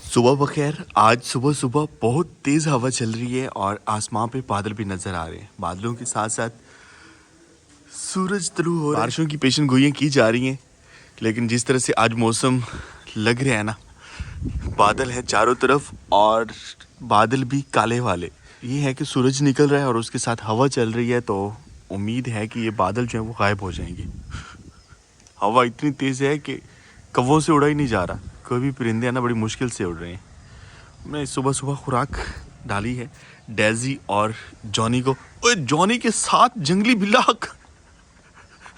सुबह बखैर। आज सुबह सुबह बहुत तेज़ हवा चल रही है और आसमान पे बादल भी नज़र आ रहे हैं। बादलों के साथ साथ सूरज तुलू हो रहा है। बारिशों की पेशन गोइयाँ की जा रही हैं, लेकिन जिस तरह से आज मौसम लग रहा है ना, बादल है चारों तरफ और बादल भी काले वाले। ये है कि सूरज निकल रहा है और उसके साथ हवा चल रही है, तो उम्मीद है कि ये बादल जो है वो गायब हो जाएंगे। हवा इतनी तेज़ है कि कौवों से उड़ा ही नहीं जा रहा। कोई भी परिंदे हैं ना, बड़ी मुश्किल से उड़ रहे हैं। मैंने सुबह सुबह खुराक डाली है डेजी और जॉनी को। ओए जॉनी के साथ जंगली बिल्ला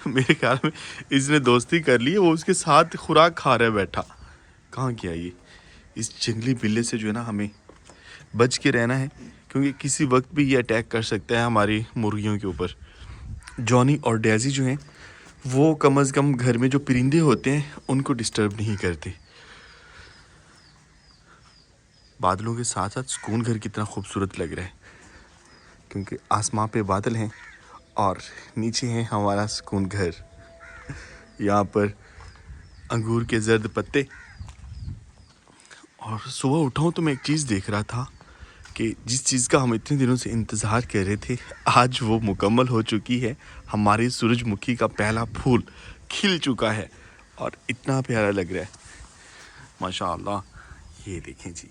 मेरे ख्याल में इसने दोस्ती कर ली है, वो उसके साथ खुराक खा रहा है बैठा। कहाँ गया ये? इस जंगली बिल्ले से जो है ना हमें बच के रहना है, क्योंकि किसी वक्त भी ये अटैक कर सकता है हमारी मुर्गियों के ऊपर। जॉनी और डेजी जो हैं वो कम से कम घर में जो परिंदे होते हैं उनको डिस्टर्ब नहीं करते। बादलों के साथ साथ सुकून घर कितना खूबसूरत लग रहा है, क्योंकि आसमां पे बादल हैं और नीचे है हमारा सुकून घर। यहाँ पर अंगूर के जर्द पत्ते। और सुबह उठा हूँ तो मैं एक चीज़ देख रहा था कि जिस चीज़ का हम इतने दिनों से इंतज़ार कर रहे थे, आज वो मुकम्मल हो चुकी है। हमारी सूरजमुखी का पहला फूल खिल चुका है और इतना प्यारा लग रहा है, माशाअल्लाह। ये देखें जी,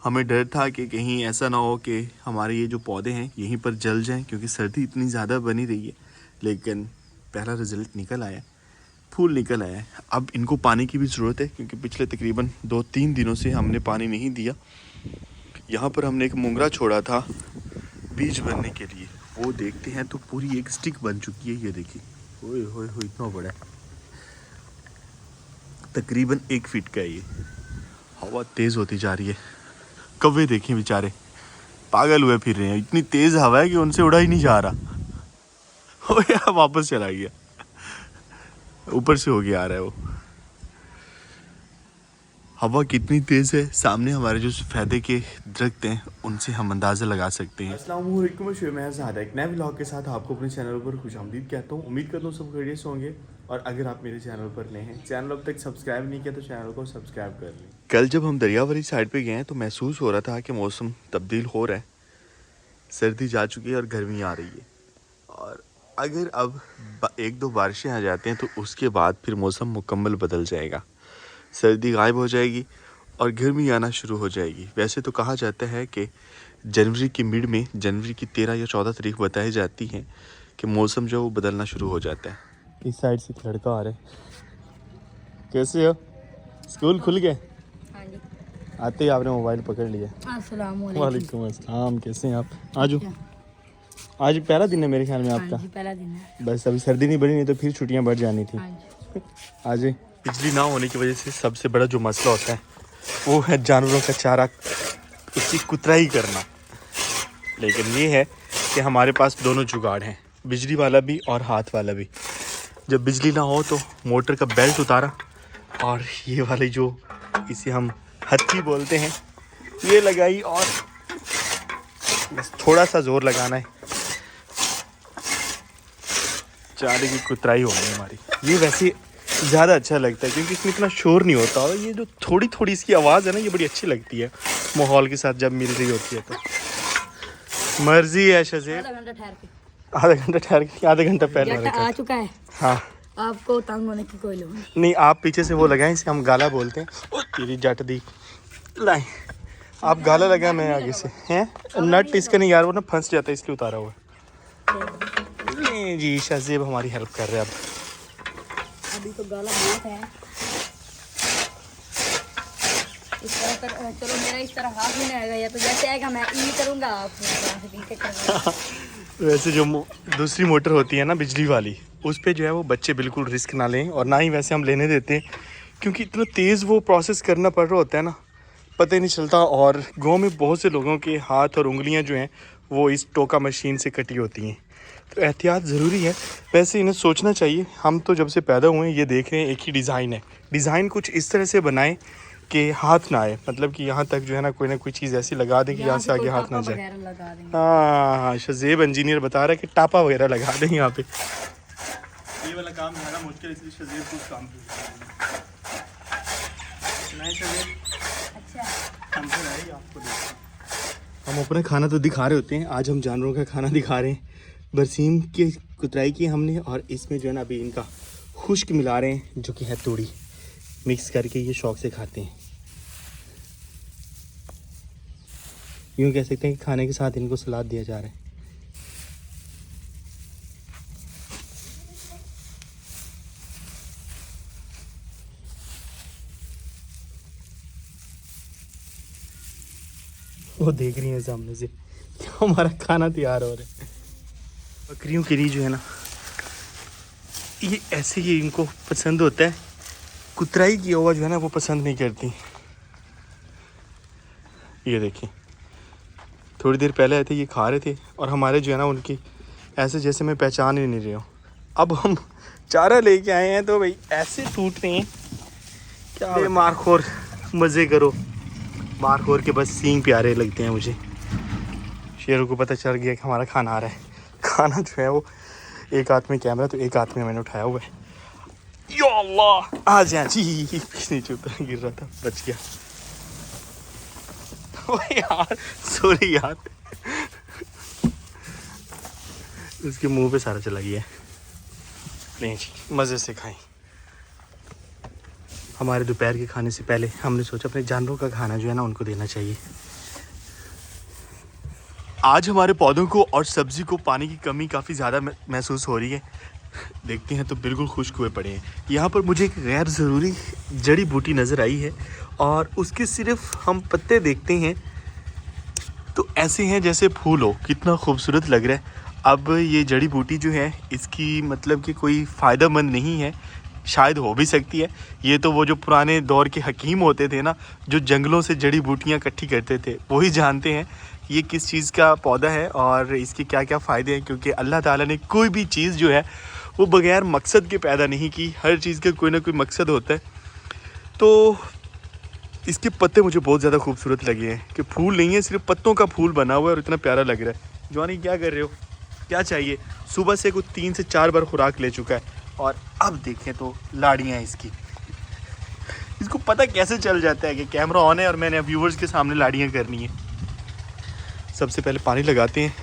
हमें डर था कि कहीं ऐसा ना हो कि हमारे ये जो पौधे हैं यहीं पर जल जाएं, क्योंकि सर्दी इतनी ज़्यादा बनी रही है। लेकिन पहला रिज़ल्ट निकल आया, फूल निकल आया है। अब इनको पानी की भी ज़रूरत है, क्योंकि पिछले तकरीबन 2-3 दिनों से हमने पानी नहीं दिया। यहाँ पर हमने एक मोंगरा छोड़ा था बीज बनने के लिए, वो देखते हैं तो पूरी एक स्टिक बन चुकी है। ये देखिए, ओए होए होए, इतना बड़ा है, तकरीबन 1 फीट का है ये। हवा तेज़ होती जा रही है। कौवे देखें बेचारे पागल हुए फिर रहे हैं, इतनी तेज़ हवा है कि उनसे उड़ा ही नहीं जा रहा। ओ यार, वापस चला गया, ऊपर से हो गया आ रहा है वो। हवा कितनी तेज़ है, सामने हमारे जो सफ़ेदे के दरख्त हैं उनसे हम अंदाज़ा लगा सकते हैं। अस्सलाम वालेकुम, मैं ज़ादा एक नए व्लॉग के साथ आपको अपने चैनल पर खुशामदीद कहता हूँ। उम्मीद करता हूँ सब खैरियत से होंगे। और अगर आप मेरे चैनल पर नए हैं, चैनल अब तक सब्सक्राइब नहीं किया तो चैनल को सब्सक्राइब कर लें। कल जब हम दरियावाली साइड पे गए तो महसूस हो रहा था कि मौसम तब्दील हो रहा है, सर्दी जा चुकी है और गर्मी आ रही है। और अगर अब 1-2 बारिशें आ जाती हैं तो उसके बाद फिर मौसम मुकम्मल बदल जाएगा, सर्दी गायब हो जाएगी और गर्मी आना शुरू हो जाएगी। वैसे तो कहा जाता है कि जनवरी की मिड में, जनवरी की 13 या 14 तारीख बताई जाती है कि मौसम जो वो बदलना शुरू हो जाता है। इस साइड से एक लड़का आ रहा है। कैसे हो? स्कूल खुल गए? हाँ जी। आते ही आपने मोबाइल पकड़ लिया। अस्सलाम वालेकुम अस्सलाम, कैसे हैं आप? आज आज पहला दिन है मेरे ख्याल में आपका। हाँ जी, पहला दिन है। बस अभी सर्दी नहीं बढ़ी, नहीं तो फिर छुट्टियां बढ़ जानी थी। हाँ जी। आज बिजली ना होने की वजह से सबसे बड़ा जो मसला होता है वो है जानवरों का चारा, उसकी कुतराई करना। लेकिन ये है कि हमारे पास दोनों जुगाड़ हैं, बिजली वाला भी और हाथ वाला भी। जब बिजली ना हो तो मोटर का बेल्ट उतारा और ये वाली जो इसे हम हत्थी बोलते हैं ये लगाई, और बस थोड़ा सा जोर लगाना है, चारे की कुतराई होगी हमारी। ये वैसे ज़्यादा अच्छा लगता है क्योंकि इसमें इतना शोर नहीं होता, और ये जो थोड़ी थोड़ी इसकी आवाज़ है ना, ये बड़ी अच्छी लगती है माहौल के साथ जब मिल रही होती है। तो मर्जी है शज़ेब, आधा घंटा ठहर के, आधा घंटा पहले आ चुका है। हाँ, आपको तंग होने की कोई लोग नहीं, आप पीछे से वो लगाएं, इसे हम गाला बोलते हैं। तेरी जट दी लाई, आप गाला लगाए, मैं आगे से हैं। नट इसका नहीं यार, वो ना फंस जाता है इसलिए उतारा हुआ। नहीं जी, शज़ेब हमारी हेल्प कर रहे हैं अब। अभी तो गाला बहुत है। इस तरह कर, चलो मेरा इस तरह हाथ भी नहीं आएगा, या तो जैसे आएगा मैं ई करूँगा, आप वैसे जो दूसरी मोटर होती है ना बिजली वाली, उस पे जो है वो बच्चे बिल्कुल रिस्क ना लें, और ना ही वैसे हम लेने देते हैं, क्योंकि इतना तेज़ वो प्रोसेस करना पड़ रहा होता है ना, पता ही नहीं चलता। और गांव में बहुत से लोगों के हाथ और उंगलियां जो हैं वो इस टोका मशीन से कटी होती हैं, तो एहतियात ज़रूरी है। वैसे इन्हें सोचना चाहिए। हम तो जब से पैदा हुए हैं ये देख रहे हैं एक ही डिज़ाइन है, डिज़ाइन कुछ इस तरह से बनाएं कि हाथ ना आए, मतलब कि यहाँ तक जो है ना कोई चीज़ ऐसी लगा दें कि यहाँ से आगे हाथ ना जाए। हाँ, शज़ेब इंजीनियर बता रहा है कि टापा वगैरह लगा दें यहाँ पे। ये वाला काम ज़्यादा मुश्किल, इसलिए शज़ेब कुछ काम नहीं। शज़ेब अच्छा हम अपना खाना तो दिखा रहे होते हैं, आज हम जानवरों का खाना दिखा रहे हैं। बरसीम की कुतराई की हमने, और इसमें जो है ना अभी इनका खुश्क मिला रहे हैं, जो कि है तूड़ी, मिक्स करके ये शौक से खाते हैं। यूँ कह सकते हैं कि खाने के साथ इनको सलाद दिया जा रहा है। वो देख रही है सामने से कि हमारा खाना तैयार हो रहा है। बकरियों के लिए जो है ना ये ऐसे ही इनको पसंद होता है, कुतराई की हुआ जो है ना वो पसंद नहीं करती। ये देखिए, थोड़ी देर पहले आए थे, ये खा रहे थे, और हमारे जो है ना उनकी ऐसे जैसे मैं पहचान ही नहीं रही हूँ। अब हम चारा लेके आए हैं तो भाई ऐसे टूट रहे हैं, क्या मारखोर, मज़े करो। मारखोर के बस सींग प्यारे लगते हैं मुझे। शेरों को पता चल गया कि हमारा खाना आ रहा है। खाना जो है वो एक हाथ में कैमरा तो एक हाथ में मैंने उठाया हुआ है। या अल्लाह, आ जाए जी, नीचे उतर गिर रहा था, बच गया। ओ यार सॉरी यार, उसके मुंह पे सारा चला गया। नहीं जी, मज़े से खाएं। हमारे दोपहर के खाने से पहले हमने सोचा अपने जानवरों का खाना जो है ना उनको देना चाहिए। आज हमारे पौधों को और सब्जी को पानी की कमी काफ़ी ज़्यादा महसूस हो रही है। देखते हैं तो बिल्कुल खुश्क हुए पड़े हैं। यहाँ पर मुझे एक गैर ज़रूरी जड़ी बूटी नज़र आई है, और उसके सिर्फ हम पत्ते देखते हैं तो ऐसे हैं जैसे फूल हो, कितना खूबसूरत लग रहा है। अब ये जड़ी बूटी जो है इसकी मतलब कि कोई फ़ायदेमंद नहीं है, शायद हो भी सकती है। ये तो वो जो पुराने दौर के हकीम होते थे ना, जो जंगलों से जड़ी बूटियाँ इकट्ठी करते थे, वही जानते हैं ये किस चीज़ का पौधा है और इसके क्या क्या फ़ायदे हैं। क्योंकि अल्लाह ताला ने कोई भी चीज़ जो है वो बगैर मकसद के पैदा नहीं की, हर चीज़ का कोई ना कोई मकसद होता है। तो इसके पत्ते मुझे बहुत ज़्यादा खूबसूरत लगे हैं कि फूल नहीं है, सिर्फ पत्तों का फूल बना हुआ है और इतना प्यारा लग रहा है। जवानी क्या कर रहे हो, क्या चाहिए? सुबह से कुछ 3 से 4 बार खुराक ले चुका है, और अब देखें तो लाड़ियाँ इसकी। इसको पता कैसे चल जाता है कि कैमरा ऑन है और मैंने व्यूवर्स के सामने लाड़ियाँ करनी है। सबसे पहले पानी लगाते हैं,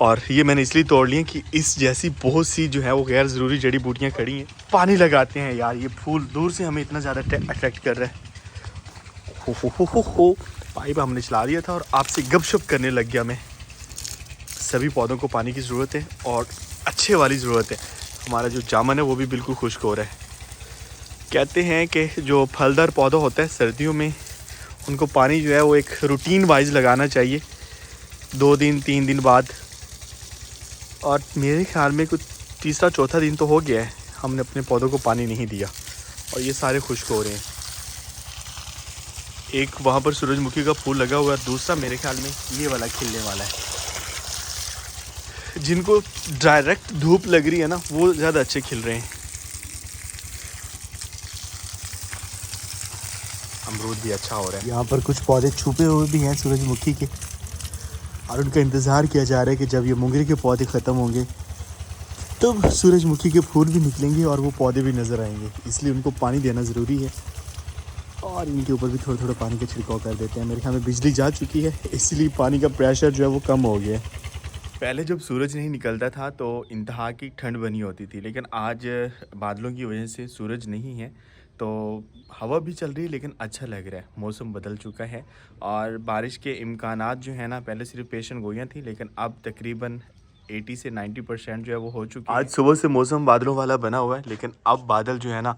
और ये मैंने इसलिए तोड़ लिए कि इस जैसी बहुत सी जो है वो गैर ज़रूरी जड़ी बूटियाँ खड़ी हैं। पानी लगाते हैं यार, ये फूल दूर से हमें इतना ज़्यादा अट्रैक्ट कर रहा है। हो पाइप हमने चला दिया था और आपसे गपशप करने लग गया मैं। सभी पौधों को पानी की ज़रूरत है और अच्छे वाली ज़रूरत है। हमारा जो जामुन है वो भी बिल्कुल खुश्क हो रहा है। कहते हैं कि जो फलदार पौधा होता है सर्दियों में, उनको पानी जो है वो एक रूटीन वाइज लगाना चाहिए, 2 दिन 3 दिन बाद। और मेरे ख्याल में कुछ तीसरा चौथा दिन तो हो गया है हमने अपने पौधों को पानी नहीं दिया, और ये सारे खुश्क हो रहे हैं। एक वहाँ पर सूरजमुखी का फूल लगा हुआ है, दूसरा मेरे ख्याल में ये वाला खिलने वाला है। जिनको डायरेक्ट धूप लग रही है ना वो ज़्यादा अच्छे खिल रहे हैं। अमरूद भी अच्छा हो रहा है। यहाँ पर कुछ पौधे छुपे हुए भी हैं सूरजमुखी के, और उनका इंतज़ार किया जा रहा है कि जब ये मोंगरे के पौधे ख़त्म होंगे तब सूरजमुखी के फूल भी निकलेंगे और वो पौधे भी नज़र आएंगे। इसलिए उनको पानी देना ज़रूरी है, और इनके ऊपर भी थोड़ा थोड़ा पानी का छिड़काव कर देते हैं। मेरे ख्याल में बिजली जा चुकी है, इसलिए पानी का प्रेशर जो है वो कम हो गया है। पहले जब सूरज नहीं निकलता था तो इंतहा की ठंड बनी होती थी, लेकिन आज बादलों की वजह से सूरज नहीं है तो हवा भी चल रही है, लेकिन अच्छा लग रहा है। मौसम बदल चुका है और बारिश के इम्कानात जो है ना, पहले सिर्फ पेशन गोइयाँ थी, लेकिन अब तकरीबन 80 से 90% जो है वो हो चुकी है। आज सुबह से मौसम बादलों वाला बना हुआ है, लेकिन अब बादल जो है ना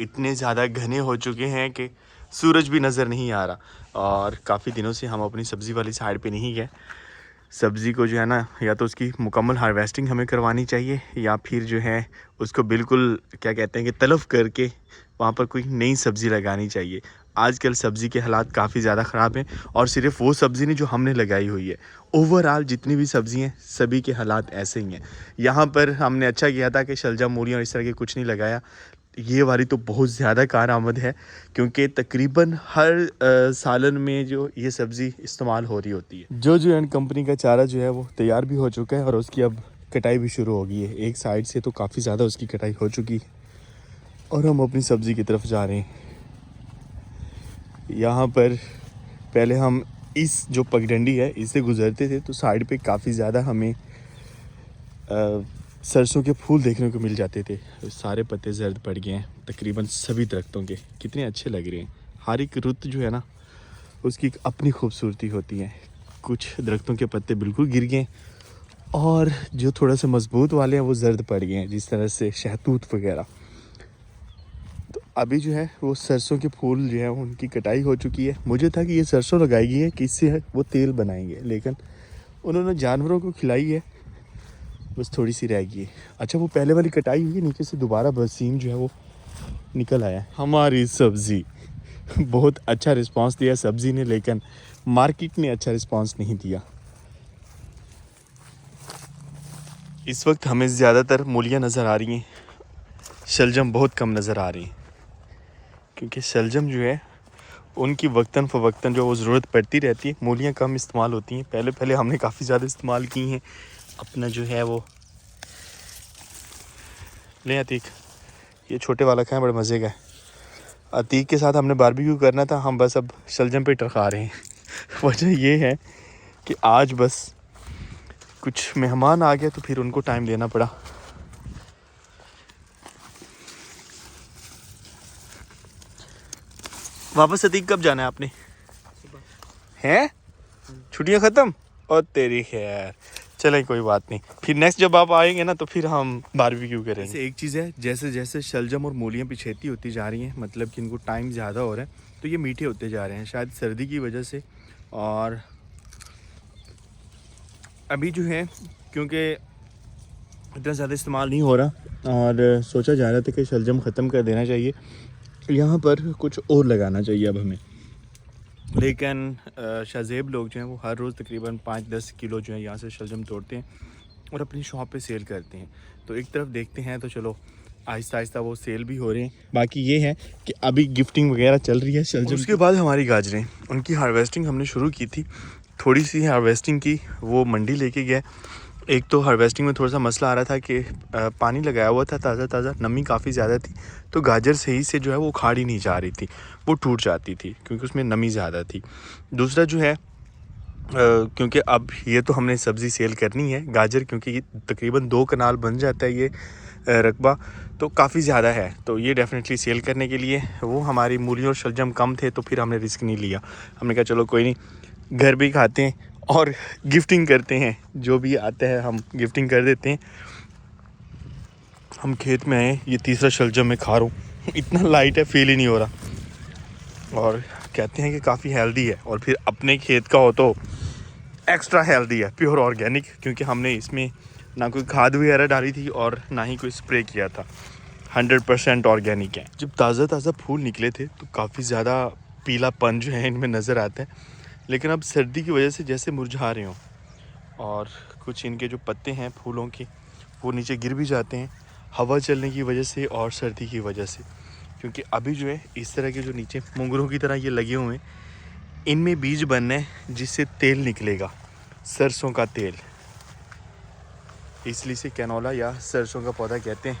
इतने ज़्यादा घने हो चुके हैं कि सूरज भी नज़र नहीं आ रहा। और काफ़ी दिनों से हम अपनी सब्ज़ी वाली साइड पे नहीं गए। सब्ज़ी को जो है ना या तो उसकी मुकम्मल हार्वेस्टिंग हमें करवानी चाहिए, या फिर जो है उसको बिल्कुल क्या कहते हैं कि तलफ़ करके वहाँ पर कोई नई सब्ज़ी लगानी चाहिए। आजकल सब्ज़ी के हालात काफ़ी ज़्यादा ख़राब हैं, और सिर्फ वो सब्ज़ी नहीं जो हमने लगाई हुई है, ओवरऑल जितनी भी सब्ज़ी हैं सभी के हालात ऐसे ही हैं। यहाँ पर हमने अच्छा किया था कि शलजम, मूली और इस तरह के कुछ नहीं लगाया। ये वाली तो बहुत ज़्यादा कारआमद है, क्योंकि तकरीबन हर सालन में जो ये सब्ज़ी इस्तेमाल हो रही होती है। जो एंड कंपनी का चारा जो है वो तैयार भी हो चुका है, और उसकी अब कटाई भी शुरू हो गई है। एक साइड से तो काफ़ी ज़्यादा उसकी कटाई हो चुकी है, और हम अपनी सब्ज़ी की तरफ जा रहे हैं। यहाँ पर पहले हम इस जो पगडंडी है इससे गुजरते थे तो साइड पे काफ़ी ज़्यादा हमें सरसों के फूल देखने को मिल जाते थे। सारे पत्ते जर्द पड़ गए हैं तकरीबन सभी दरख्तों के, कितने अच्छे लग रहे हैं। हर एक रुत जो है ना उसकी एक अपनी खूबसूरती होती है। कुछ दरख्तों के पत्ते बिल्कुल गिर गए और जो थोड़ा सा मजबूत वाले हैं वो जर्द पड़ गए हैं, जिस तरह से शहतूत वगैरह। तो अभी जो है वो सरसों के फूल जो है उनकी कटाई हो चुकी है। मुझे था कि ये सरसों लगाई गई है कि इससे वो तेल बनाएंगे, लेकिन उन्होंने जानवरों को खिलाई है, बस थोड़ी सी रह गई है। अच्छा वो पहले वाली कटाई हुई है, नीचे से दोबारा बरसीम जो है वो निकल आया है। हमारी सब्ज़ी बहुत अच्छा रिस्पांस दिया सब्ज़ी ने, लेकिन मार्केट ने अच्छा रिस्पांस नहीं दिया। इस वक्त हमें ज़्यादातर मूलियाँ नज़र आ रही हैं, शलजम बहुत कम नज़र आ रही हैं, क्योंकि शलजम जो है उनकी वक्तन फ़वक्तन जो वो ज़रूरत पड़ती रहती है। मूलियाँ कम इस्तेमाल होती हैं। पहले हमने काफ़ी ज़्यादा इस्तेमाल की हैं। अपना जो है वो ले अतीक, ये छोटे वाला खाएं, बड़े मज़े का है। अतीक के साथ हमने बारबेक्यू करना था, हम बस अब शलजम पे टरका रहे हैं। वजह ये है कि आज बस कुछ मेहमान आ गए तो फिर उनको टाइम देना पड़ा। वापस अतीक कब जाना है आपने? हैं छुट्टियां ख़त्म? और तेरी खैर, चले कोई बात नहीं, फिर नेक्स्ट जब आप आएंगे ना तो फिर हम बारबेक्यू करेंगे। जैसे एक चीज़ है, जैसे जैसे शलजम और मूलियाँ पिछेती होती जा रही हैं, मतलब कि इनको टाइम ज़्यादा हो रहा है तो ये मीठे होते जा रहे हैं, शायद सर्दी की वजह से। और अभी जो है क्योंकि इतना ज़्यादा इस्तेमाल नहीं हो रहा और सोचा जा रहा था कि शलजम ख़त्म कर देना चाहिए, यहाँ पर कुछ और लगाना चाहिए अब हमें। लेकिन शाहज़ेब लोग जो हैं वो हर रोज़ तकरीबन 5-10 किलो जो है यहाँ से शलजम तोड़ते हैं और अपनी शॉप पे सेल करते हैं। तो एक तरफ देखते हैं तो चलो आहिस्ता आहिस्ता वो सेल भी हो रहे हैं। बाकी ये है कि अभी गिफ्टिंग वगैरह चल रही है शलजम। उसके बाद हमारी गाजरें, उनकी हार्वेस्टिंग हमने शुरू की थी। थोड़ी सी हार्वेस्टिंग की, वो मंडी लेके गए। एक तो हार्वेस्टिंग में थोड़ा सा मसला आ रहा था कि पानी लगाया हुआ था ताज़ा, नमी काफ़ी ज़्यादा थी, तो गाजर सही से जो है वो उखाड़ी नहीं जा रही थी, वो टूट जाती थी क्योंकि उसमें नमी ज़्यादा थी। दूसरा जो है क्योंकि अब ये तो हमने सब्ज़ी सेल करनी है, गाजर क्योंकि तकरीबन 2 कनाल बन जाता है ये रकबा, तो काफ़ी ज़्यादा है, तो ये डेफिनेटली सेल करने के लिए। वो हमारी मूली और शलजम कम थे तो फिर हमने रिस्क नहीं लिया। हमने कहा चलो कोई नहीं, घर भी खाते हैं और गिफ्टिंग करते हैं, जो भी आता है हम गिफ्टिंग कर देते हैं। हम खेत में आए, ये तीसरा शलजम मैं खा रहा हूँ, इतना लाइट है, फील ही नहीं हो रहा। और कहते हैं कि काफ़ी हेल्दी है, और फिर अपने खेत का हो तो एक्स्ट्रा हेल्दी है, प्योर ऑर्गेनिक, क्योंकि हमने इसमें ना कोई खाद वगैरह डाली थी और ना ही कोई स्प्रे किया था। 100% ऑर्गेनिक है। जब ताज़ा फूल निकले थे तो काफ़ी ज़्यादा पीलापन जो है इनमें नज़र आता है, लेकिन अब सर्दी की वजह से जैसे मुरझा रहे हों, और कुछ इनके जो पत्ते हैं फूलों के वो नीचे गिर भी जाते हैं हवा चलने की वजह से और सर्दी की वजह से। क्योंकि अभी जो है इस तरह के जो नीचे मुंगरों की तरह ये लगे हुए हैं, इनमें बीज बनना है जिससे तेल निकलेगा, सरसों का तेल। इसलिए से कैनोला या सरसों का पौधा कहते हैं,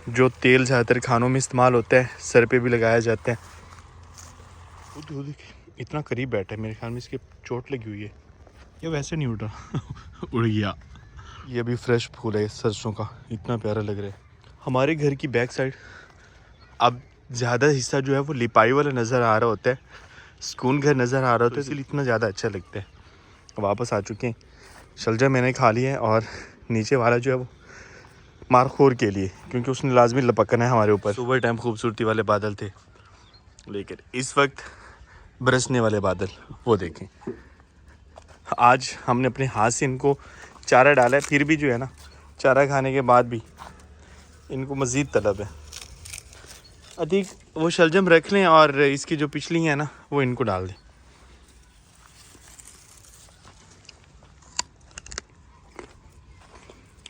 जो तेल ज़्यादातर खानों में इस्तेमाल होता है, सर पे भी लगाया जाता है। वो इतना करीब बैठा है, मेरे ख्याल में इसके चोट लगी हुई है, ये वैसे नहीं उड़ रहा उड़ गया। ये भी फ्रेश फूल है सरसों का, इतना प्यारा लग रहा है। हमारे घर की बैक साइड अब ज़्यादा हिस्सा जो है वो लिपाई वाला नज़र आ रहा होता है, सुकून घर नज़र आ रहा होता है, इसलिए इतना ज़्यादा अच्छा लगता है। वापस आ चुके हैं, शलजम मैंने खा लिया है, और नीचे वाला जो है वो मारखोर के लिए, क्योंकि उसने लाजमी लपकना है हमारे ऊपर। सुबह टाइम खूबसूरती वाले बादल थे, लेकिन इस वक्त बरसने वाले बादल वो देखें। आज हमने अपने हाथ से इनको चारा डाला है, फिर भी जो है ना, चारा खाने के बाद भी इनको मज़ीद तलब है। अधिक वो शलजम रख लें और इसकी जो पिछली है ना वो इनको डाल दें।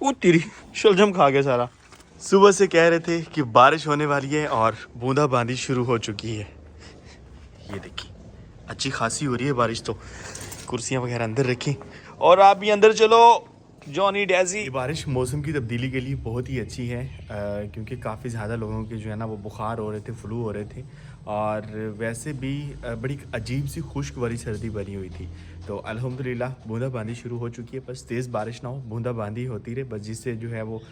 वो तेरी शलजम खा गया सारा। सुबह से कह रहे थे कि बारिश होने वाली है और बूंदाबांदी शुरू हो चुकी है। ये देखिए अच्छी खासी हो रही है बारिश। तो कुर्सियाँ वगैरह अंदर रखें और आप भी अंदर चलो। Johnny Daisy. ये बारिश मौसम की तब्दीली के लिए बहुत ही अच्छी है क्योंकि काफ़ी ज़्यादा लोगों के जो है ना वो बुखार हो रहे थे, फ्लू हो रहे थे और वैसे भी बड़ी अजीब सी खुश्क वाली सर्दी बनी हुई थी। तो अल्हम्दुलिल्लाह बूंदाबांदी शुरू हो चुकी है। बस तेज़ बारिश ना हो, बूंदाबांदी होती रहे बस, जिससे जो है वो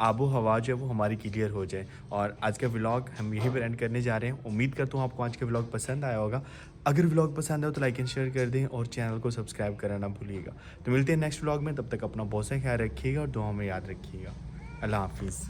आबो हवा जो है वो हमारी क्लियर हो जाए। और आज का व्लॉग हम यहीं पर एंड करने जा रहे हैं। उम्मीद करता हूँ आपको आज का व्लॉग पसंद आया होगा। अगर व्लॉग पसंद आए तो लाइक एंड शेयर कर दें और चैनल को सब्सक्राइब करना ना भूलिएगा। तो मिलते हैं नेक्स्ट व्लॉग में, तब तक अपना बहुत सा ख्याल रखिएगा और दुआओं में याद रखिएगा। अल्लाह हाफिज़।